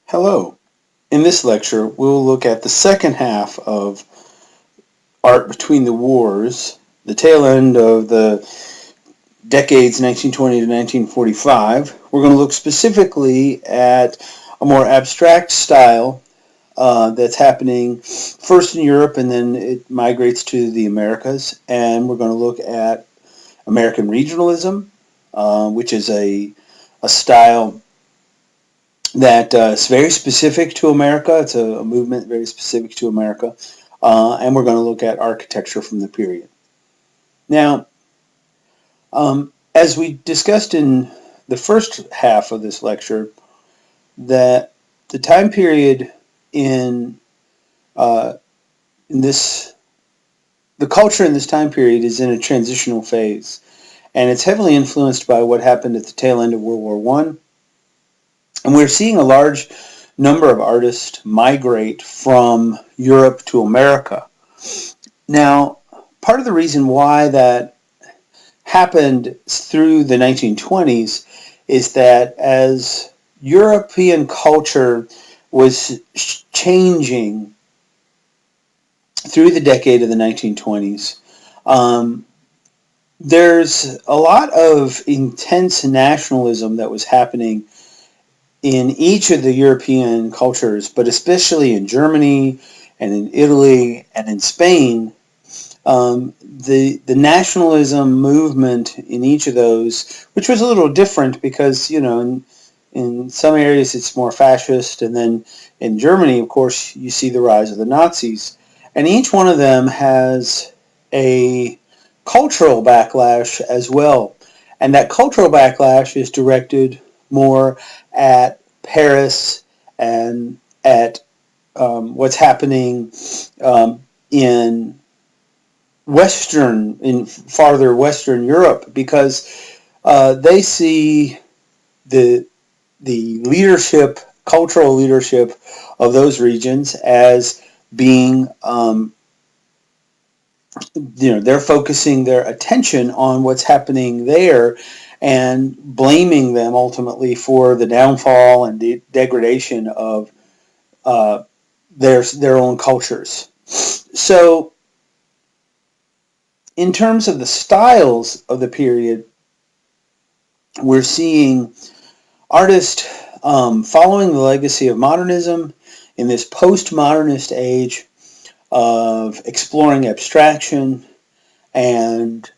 Hello. In this lecture, we'll look at the second half of Art Between the Wars, the tail end of the decades 1920 to 1945. We're going to look specifically at a more abstract style that's happening first in Europe and then it migrates to the Americas. And we're going to look at American regionalism, which is a style that is very specific to America. It's a movement very specific to America. And we're going to look at architecture from the period. Now, as we discussed in the first half of this lecture, that the time period in this, the culture in this time period is in a transitional phase. And it's heavily influenced by what happened at the tail end of World War One. And we're seeing a large number of artists migrate from Europe to America. Now, part of the reason why that happened through the 1920s is that as European culture was changing through the decade of the 1920s, there's a lot of intense nationalism that was happening in each of the European cultures, but especially in Germany and in Italy and in Spain. The nationalism movement in each of those, which was a little different because, in some areas it's more fascist, and then in Germany, of course, you see the rise of the Nazis. And each one of them has a cultural backlash as well. And that cultural backlash is directed more at Paris and at what's happening in farther Western Europe, because they see the leadership, cultural leadership of those regions as being, they're focusing their attention on what's happening there and blaming them ultimately for the downfall and the degradation of their own cultures. So, in terms of the styles of the period, we're seeing artists following the legacy of modernism in this postmodernist age of exploring abstraction and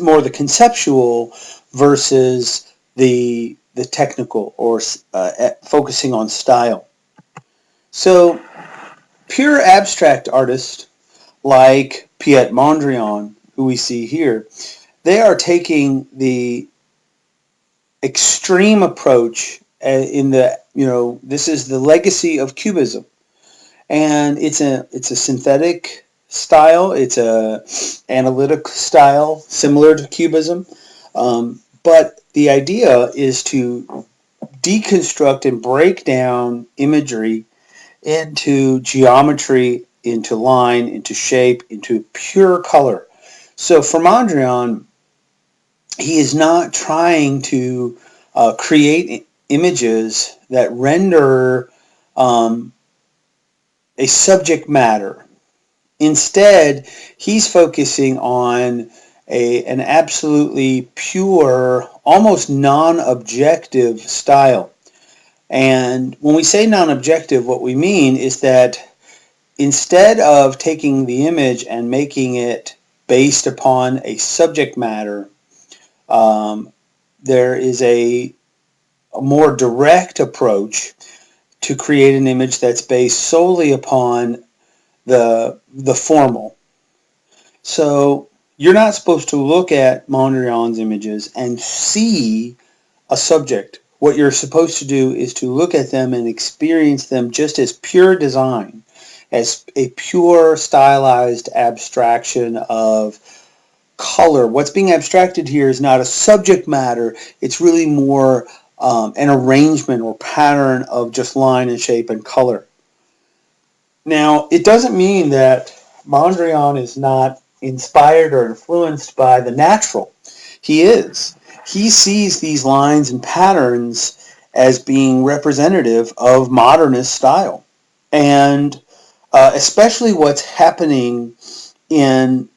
more the conceptual versus the technical, or focusing on style. So pure abstract artists like Piet Mondrian, who we see here, they are taking the extreme approach this is the legacy of Cubism, and it's a synthetic style. It's a analytic style similar to Cubism, but the idea is to deconstruct and break down imagery into geometry, into line, into shape, into pure color. So for Mondrian, he is not trying to create images that render a subject matter. Instead, he's focusing on an absolutely pure, almost non-objective style. And when we say non-objective, what we mean is that instead of taking the image and making it based upon a subject matter, there is a more direct approach to create an image that's based solely upon the formal. So you're not supposed to look at Mondrian's images and see a subject. What you're supposed to do is to look at them and experience them just as pure design, as a pure stylized abstraction of color. What's being abstracted here is not a subject matter. It's really more an arrangement or pattern of just line and shape and color. Now, it doesn't mean that Mondrian is not inspired or influenced by the natural. He is. He sees these lines and patterns as being representative of modernist style. And especially what's happening in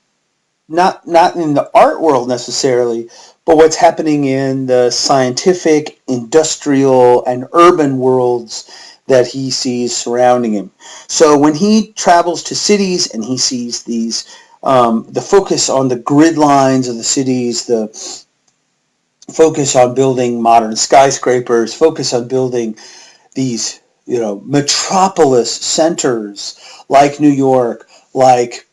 not in the art world necessarily, but what's happening in the scientific, industrial, and urban worlds that he sees surrounding him. So when he travels to cities and he sees these, the focus on the grid lines of the cities, the focus on building modern skyscrapers, focus on building these, metropolis centers like New York, like,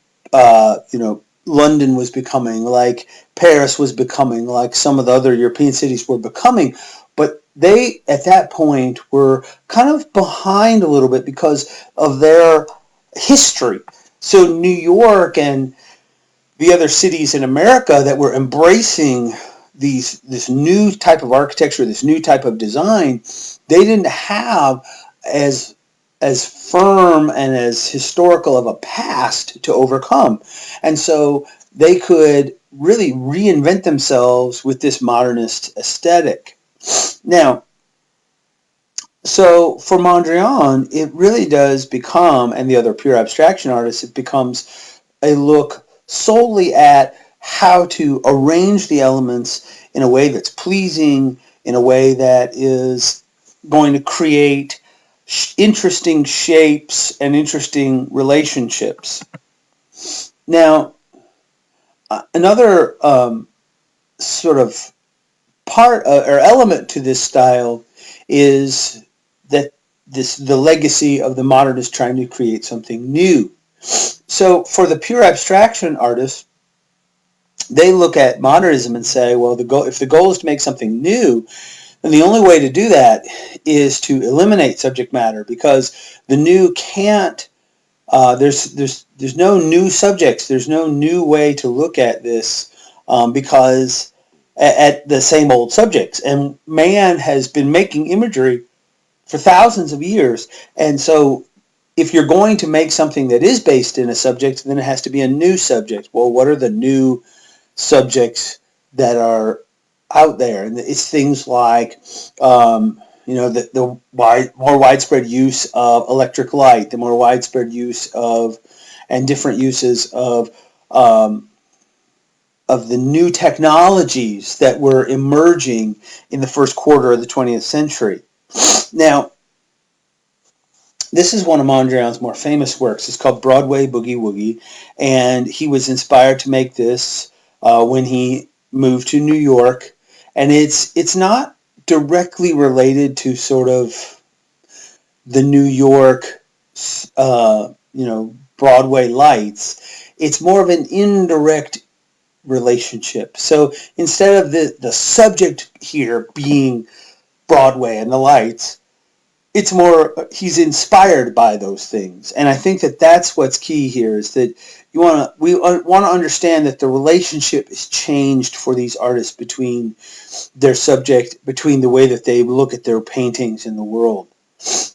London was becoming, like Paris was becoming, like some of the other European cities were becoming. But they, at that point, were kind of behind a little bit because of their history. So New York and the other cities in America that were embracing this new type of architecture, this new type of design, they didn't have as firm and as historical of a past to overcome. And so they could really reinvent themselves with this modernist aesthetic. Now, so for Mondrian, it really does become, and the other pure abstraction artists, it becomes a look solely at how to arrange the elements in a way that's pleasing, in a way that is going to create interesting shapes and interesting relationships. Now, another sort of part or element to this style is that the legacy of the modernist trying to create something new. So for the pure abstraction artists, they look at modernism and say, well, if the goal is to make something new, then the only way to do that is to eliminate subject matter, because the new can't. There's no new subjects. There's no new way to look at this, because at the same old subjects. And man has been making imagery for thousands of years, and so if you're going to make something that is based in a subject, then it has to be a new subject. Well, what are the new subjects that are out there? And it's things like, the more widespread use of electric light, the more widespread use of, and different uses of the new technologies that were emerging in the first quarter of the 20th century. Now, this is one of Mondrian's more famous works. It's called Broadway Boogie Woogie, and he was inspired to make this when he moved to New York. And it's not directly related to sort of the New York, Broadway lights. It's more of an indirect relationship. So instead of the subject here being Broadway and the lights, it's more he's inspired by those things. And I think that that's what's key here, is that we want to understand that the relationship is changed for these artists between their subject, between the way that they look at their paintings in the world.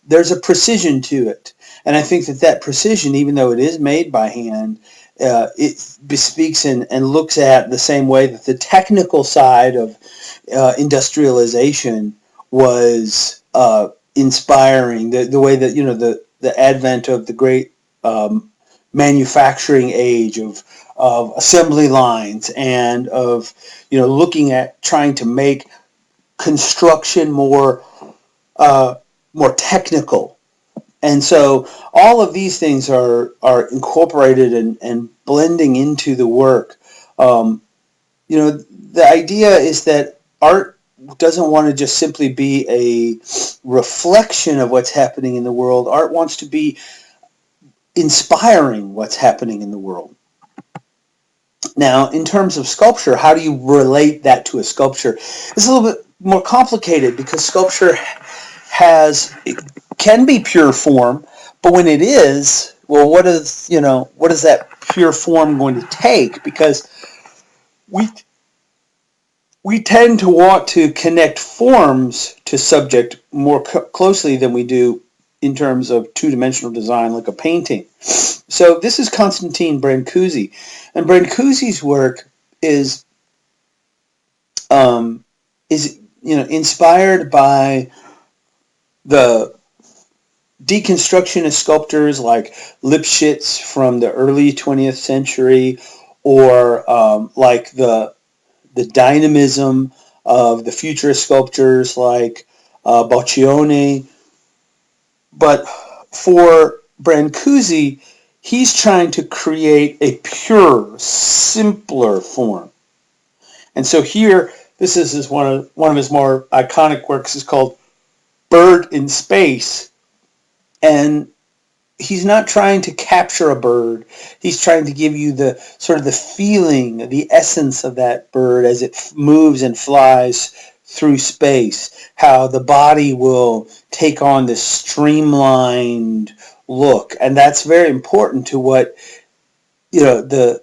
There's a precision to it. And I think that precision, even though it is made by hand, it bespeaks and looks at the same way that the technical side of industrialization was inspiring. The way that, the advent of the great manufacturing age of assembly lines, and of, looking at trying to make construction more technical. And so all of these things are incorporated and blending into the work. The idea is that art doesn't want to just simply be a reflection of what's happening in the world. Art wants to be inspiring what's happening in the world. Now, in terms of sculpture, how do you relate that to a sculpture? It's a little bit more complicated, because sculpture can be pure form, but when it is, well, what is that pure form going to take? Because we tend to want to connect forms to subject more closely than we do in terms of two-dimensional design, like a painting. So this is Constantine Brancusi, and Brancusi's work is inspired by the deconstructionist sculptors like Lipschitz from the early 20th century, or like the dynamism of the futurist sculptors like Boccioni. But for Brancusi, he's trying to create a purer, simpler form. And so here, this is one of his more iconic works. Is called Bird in Space, and he's not trying to capture a bird. He's trying to give you the sort of the feeling, the essence of that bird as it moves and flies through space. How the body will take on this streamlined look, and that's very important to what the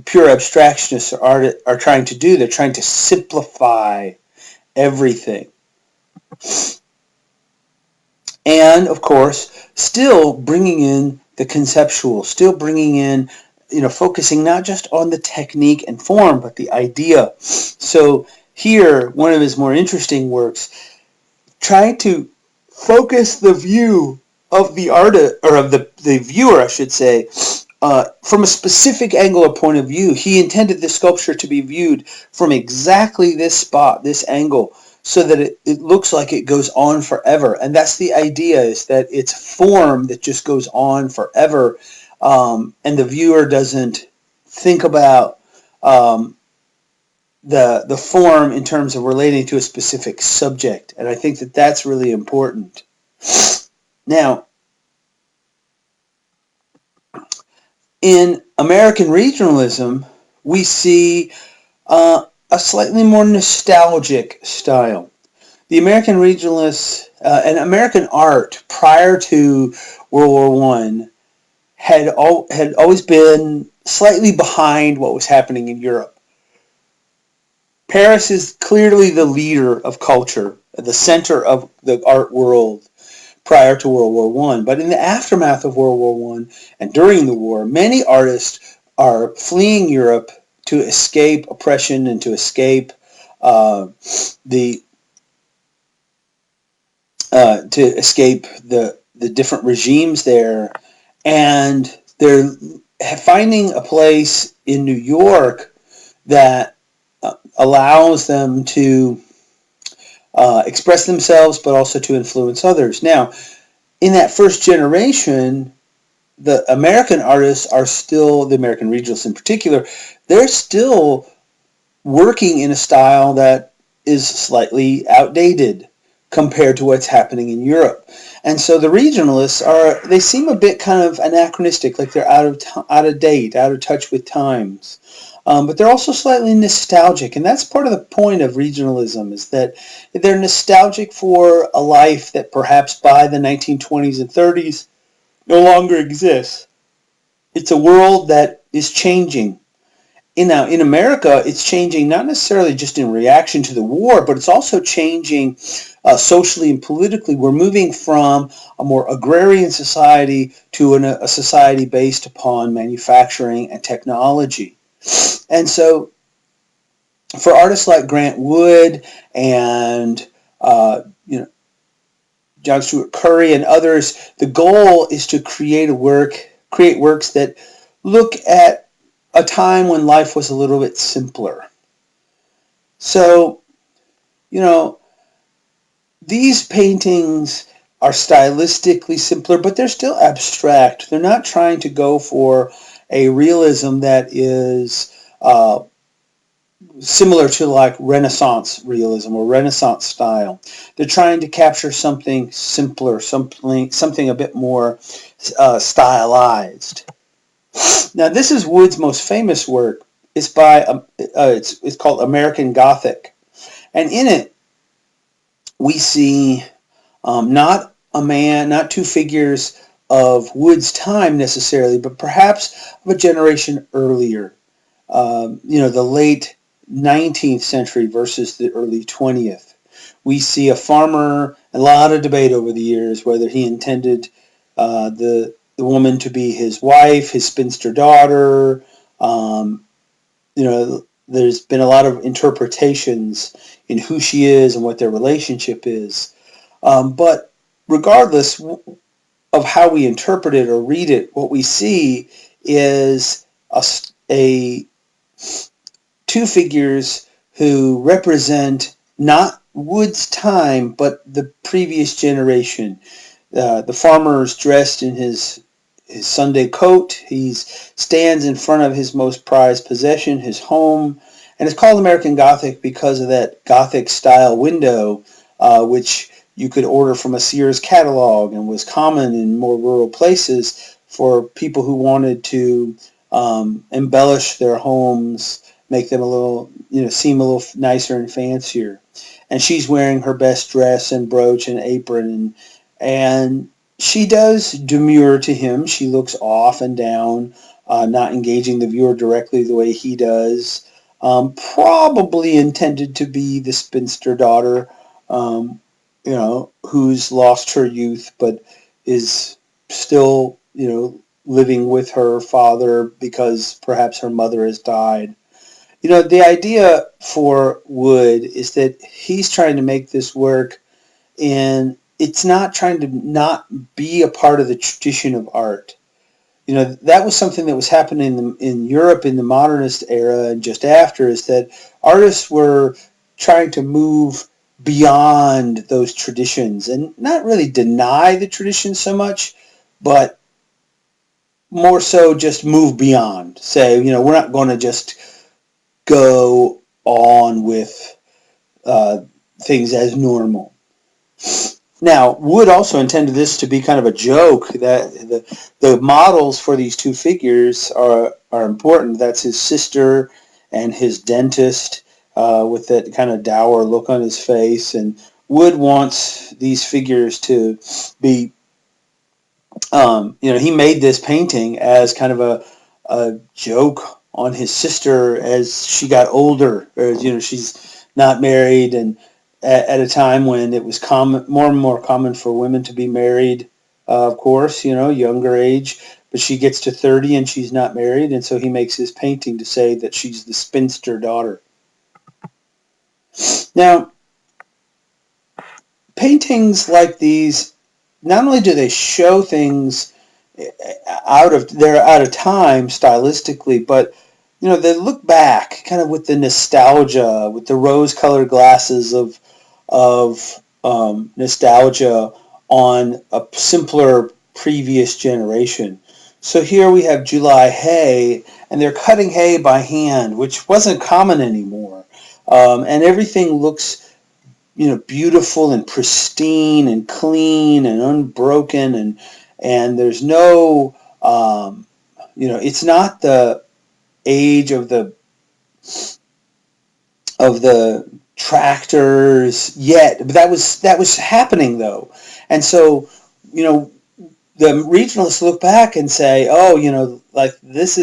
pure abstractionists are trying to do. They're trying to simplify everything. And of course, still bringing in the conceptual, still bringing in, focusing not just on the technique and form, but the idea. So here, one of his more interesting works, trying to focus the view of the artist, or of the viewer, I should say, from a specific angle or point of view. He intended the sculpture to be viewed from exactly this spot, this angle, so that it looks like it goes on forever. And that's the idea, is that it's form that just goes on forever, and the viewer doesn't think about the form in terms of relating to a specific subject. And I think that that's really important. Now, in American regionalism, we see a slightly more nostalgic style. The American regionalists and American art prior to World War I had always been slightly behind what was happening in Europe. Paris is clearly the leader of culture, the center of the art world prior to World War I. But in the aftermath of World War I and during the war, many artists are fleeing Europe to escape oppression and to escape the different regimes there, and they're finding a place in New York that allows them to express themselves, but also to influence others. Now, in that first generation, the American artists are still, the American regionalists in particular, they're still working in a style that is slightly outdated compared to what's happening in Europe. And so the regionalists they seem a bit kind of anachronistic, like they're out of date, out of touch with times. But they're also slightly nostalgic, and that's part of the point of regionalism, is that they're nostalgic for a life that perhaps by the 1920s and 30s no longer exists. It's a world that is changing. In America, it's changing not necessarily just in reaction to the war, but it's also changing socially and politically. We're moving from a more agrarian society to a society based upon manufacturing and technology. And so for artists like Grant Wood and John Stewart Curry and others, the goal is to create works that look at a time when life was a little bit simpler. So, these paintings are stylistically simpler, but they're still abstract. They're not trying to go for a realism that is similar to like Renaissance realism or Renaissance style. They're trying to capture something simpler, something a bit more stylized. Now, this is Wood's most famous work. It's it's called American Gothic, and in it we see not two figures of Wood's time necessarily, but perhaps of a generation earlier. The late 19th century versus the early 20th. We see a farmer, a lot of debate over the years whether he intended the woman to be his wife, his spinster daughter. There's been a lot of interpretations in who she is and what their relationship is. But regardless of how we interpret it or read it, what we see is a two figures who represent not Wood's time, but the previous generation. The farmer is dressed in his Sunday coat. He stands in front of his most prized possession, his home, and it's called American Gothic because of that Gothic style window, which you could order from a Sears catalog and was common in more rural places for people who wanted to embellish their homes, make them a little, seem a little nicer and fancier. And she's wearing her best dress and brooch and apron, and she does demur to him. She looks off and down, not engaging the viewer directly the way he does. Probably intended to be the spinster daughter, who's lost her youth but is still, living with her father because perhaps her mother has died. The idea for Wood is that he's trying to make this work, and it's not trying to not be a part of the tradition of art. That was something that was happening in Europe in the modernist era and just after, is that artists were trying to move beyond those traditions and not really deny the tradition so much, but more so just move beyond. Say, we're not going to just go on with things as normal. Now, Wood also intended this to be kind of a joke, that the models for these two figures are important. That's his sister and his dentist, with that kind of dour look on his face. And Wood wants these figures to be, he made this painting as kind of a joke on his sister as she got older. As, she's not married, and at a time when it was more and more common for women to be married, of course, younger age, but she gets to 30 and she's not married, and so he makes his painting to say that she's the spinster daughter. Now, paintings like these, not only do they show things out of time stylistically, but they look back kind of with the nostalgia, with the rose-colored glasses of nostalgia on a simpler previous generation. So here we have July hay, and they're cutting hay by hand, which wasn't common anymore. And everything looks, beautiful and pristine and clean and unbroken, and there's no, it's not the age of the tractors yet, but that was happening though. And so, the regionalists look back and say, oh, like this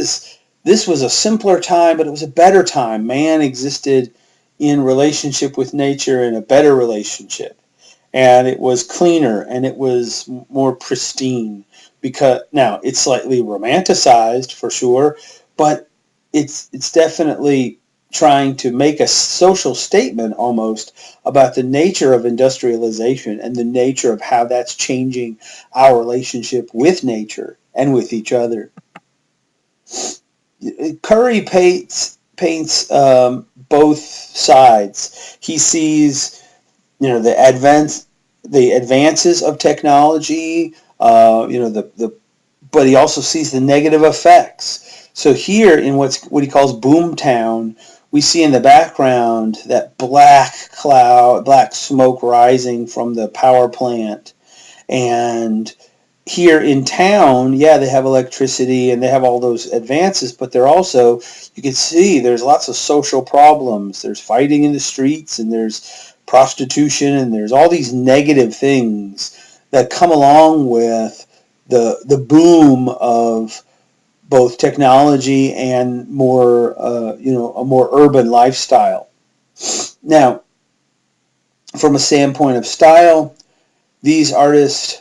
was a simpler time, but it was a better time. Man existed in relationship with nature in a better relationship, and it was cleaner and it was more pristine. Because now it's slightly romanticized for sure, but it's definitely trying to make a social statement almost about the nature of industrialization and the nature of how that's changing our relationship with nature and with each other. Curry paints both sides. He sees, the advances of technology, but he also sees the negative effects. So here in what he calls Boomtown, we see in the background that black smoke rising from the power plant. And here in town, they have electricity and they have all those advances, but they're also, you can see there's lots of social problems. There's fighting in the streets, and there's prostitution, and there's all these negative things that come along with the boom of both technology and more, a more urban lifestyle. Now, from a standpoint of style, these artists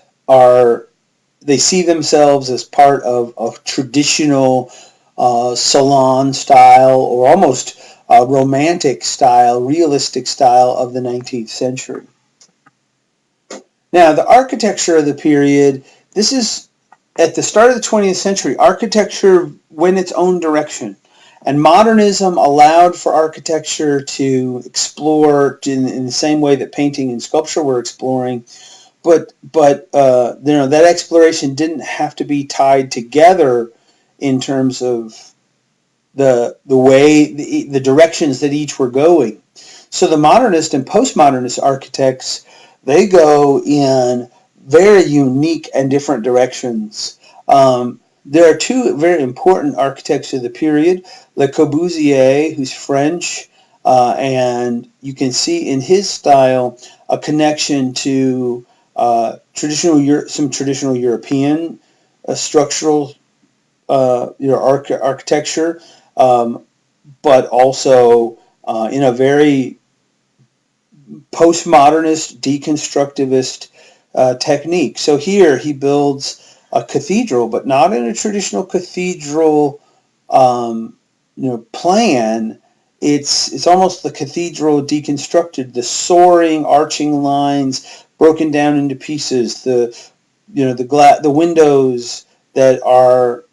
they see themselves as part of a traditional salon style, or almost romantic style, realistic style of the 19th century. Now, the architecture of the period, this is at the start of the 20th century, architecture went its own direction. And modernism allowed for architecture to explore in the same way that painting and sculpture were exploring. But that exploration didn't have to be tied together in terms of the directions that each were going. So the modernist and postmodernist architects, they go in very unique and different directions. There are two very important architects of the period: Le Corbusier, who's French, and you can see in his style a connection to some traditional European structural architecture, but also in a very postmodernist, deconstructivist technique. So here he builds a cathedral, but not in a traditional cathedral plan. It's almost the cathedral deconstructed, the soaring, arching lines broken down into pieces, the windows that are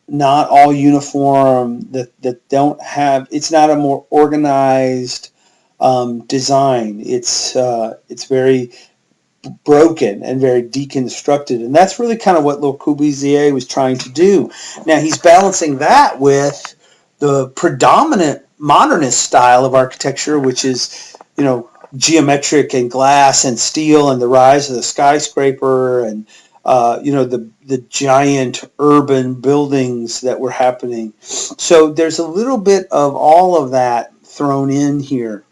not all uniform, that don't have, it's not a more organized design. It's very broken and very deconstructed, and that's really kind of what Le Corbusier was trying to do. Now he's balancing that with the predominant modernist style of architecture, which is geometric and glass and steel, and the rise of the skyscraper, and the giant urban buildings that were happening. So there's a little bit of all of that thrown in here.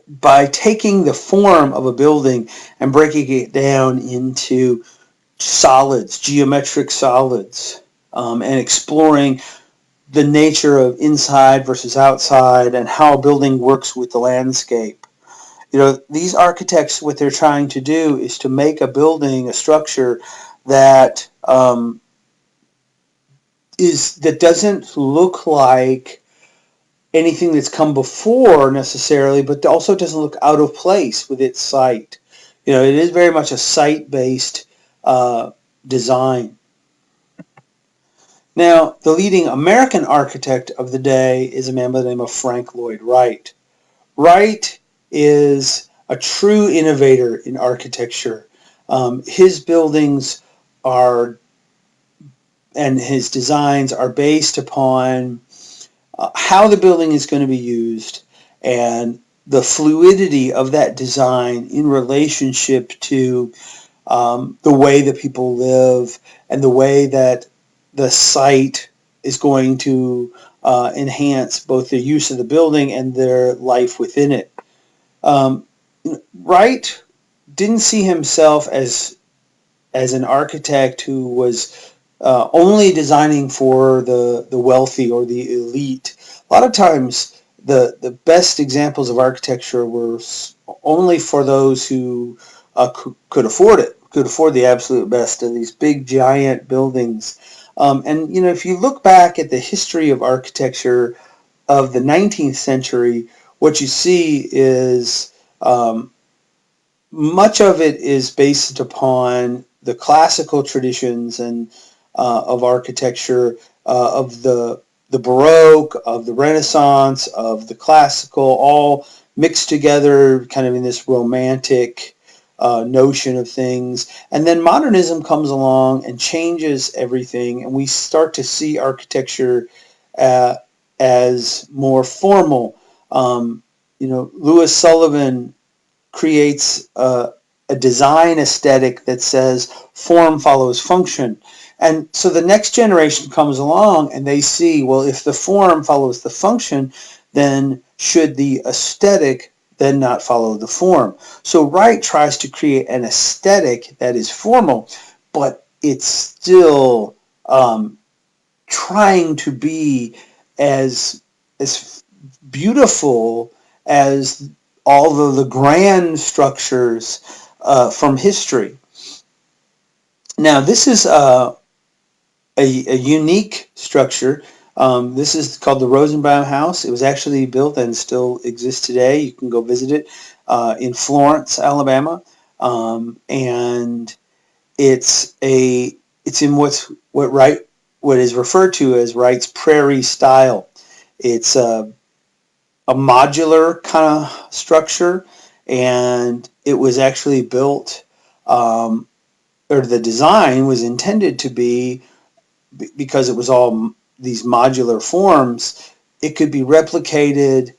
By taking the form of a building and breaking it down into solids, geometric solids, and exploring the nature of inside versus outside and how a building works with the landscape. These architects, what they're trying to do is to make a building, a structure that that doesn't look like anything that's come before necessarily, but also doesn't look out of place with its site. It is very much a site-based design. Now, the leading American architect of the day is a man by the name of Frank Lloyd Wright. Wright is a true innovator in architecture. His buildings and his designs are based upon how the building is going to be used and the fluidity of that design in relationship to the way that people live and the way that the site is going to enhance both the use of the building and their life within it. Wright didn't see himself as an architect who was only designing for the wealthy or the elite. A lot of times the best examples of architecture were only for those who could afford it, could afford the absolute best of these big giant buildings. And if you look back at the history of architecture of the 19th century, what you see is much of it is based upon the classical traditions and of architecture, of the Baroque, of the Renaissance, of the classical, all mixed together kind of in this romantic notion of things. And then modernism comes along and changes everything, and we start to see architecture as more formal. Louis Sullivan creates a design aesthetic that says form follows function. And so the next generation comes along and they see, well, if the form follows the function, then should the aesthetic then not follow the form? So Wright tries to create an aesthetic that is formal, but it's still trying to be as beautiful as all of the grand structures from history. Now, this is a unique structure. This is called the Rosenbaum House. It was actually built and still exists today. You can go visit it. in Florence, Alabama, and it's in what is referred to as Wright's Prairie style. It's a modular kind of structure, and it was actually built, or the design was intended to be, because it was all these modular forms, it could be replicated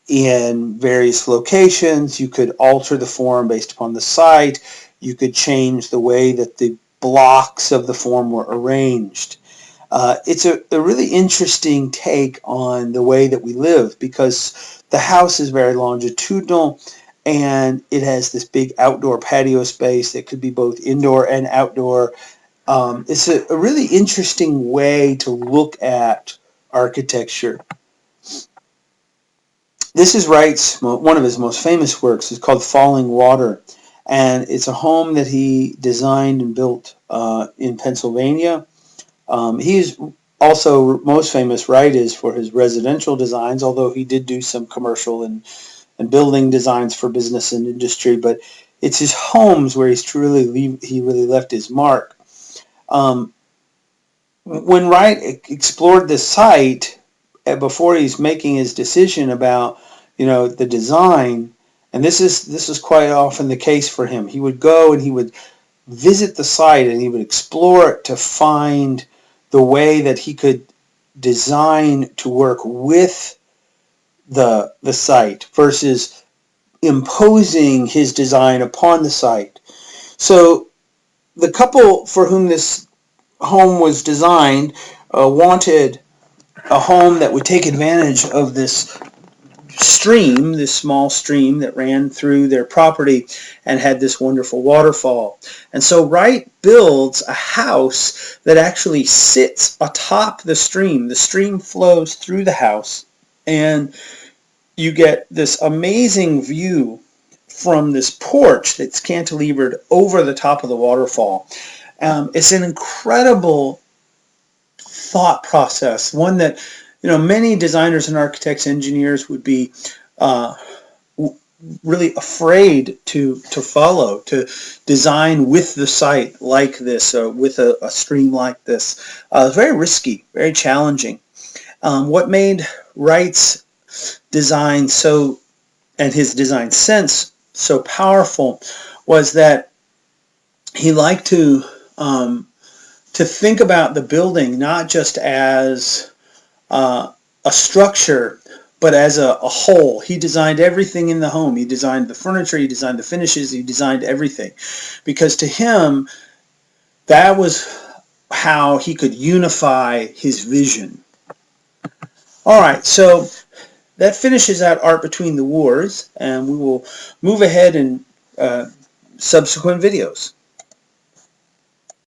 in various locations. You could alter the form based upon the site. You could change the way that the blocks of the form were arranged. It's a really interesting take on the way that we live, because the house is very longitudinal, and it has this big outdoor patio space that could be both indoor and outdoor. It's a really interesting way to look at architecture. This is Wright's, one of his most famous works. It's called Falling Water, and it's a home that he designed and built in Pennsylvania. He's also most famous, Wright, is for his residential designs, although he did do some commercial and building designs for business and industry. But it's his homes where he really left his mark. When Wright explored the site, before he's making his decision about the design, and this is quite often the case for him, he would go and he would visit the site and he would explore it to find the way that he could design to work with the site versus imposing his design upon the site. So the couple for whom this home was designed wanted a home that would take advantage of this stream, this small stream that ran through their property and had this wonderful waterfall. And so Wright builds a house that actually sits atop the stream. The stream flows through the house, and you get this amazing view from this porch that's cantilevered over the top of the waterfall. It's an incredible thought process, one that many designers and architects, engineers would be really afraid to follow, to design with the site like this, or with a stream like this. It's very risky, very challenging. What made Wright's design and his design sense so powerful was that he liked to think about the building not just as a structure, but as a whole. He designed everything in the home. He designed the furniture, he designed the finishes, he designed everything. Because to him, that was how he could unify his vision. Alright, so that finishes out Art Between the Wars, and we will move ahead in subsequent videos.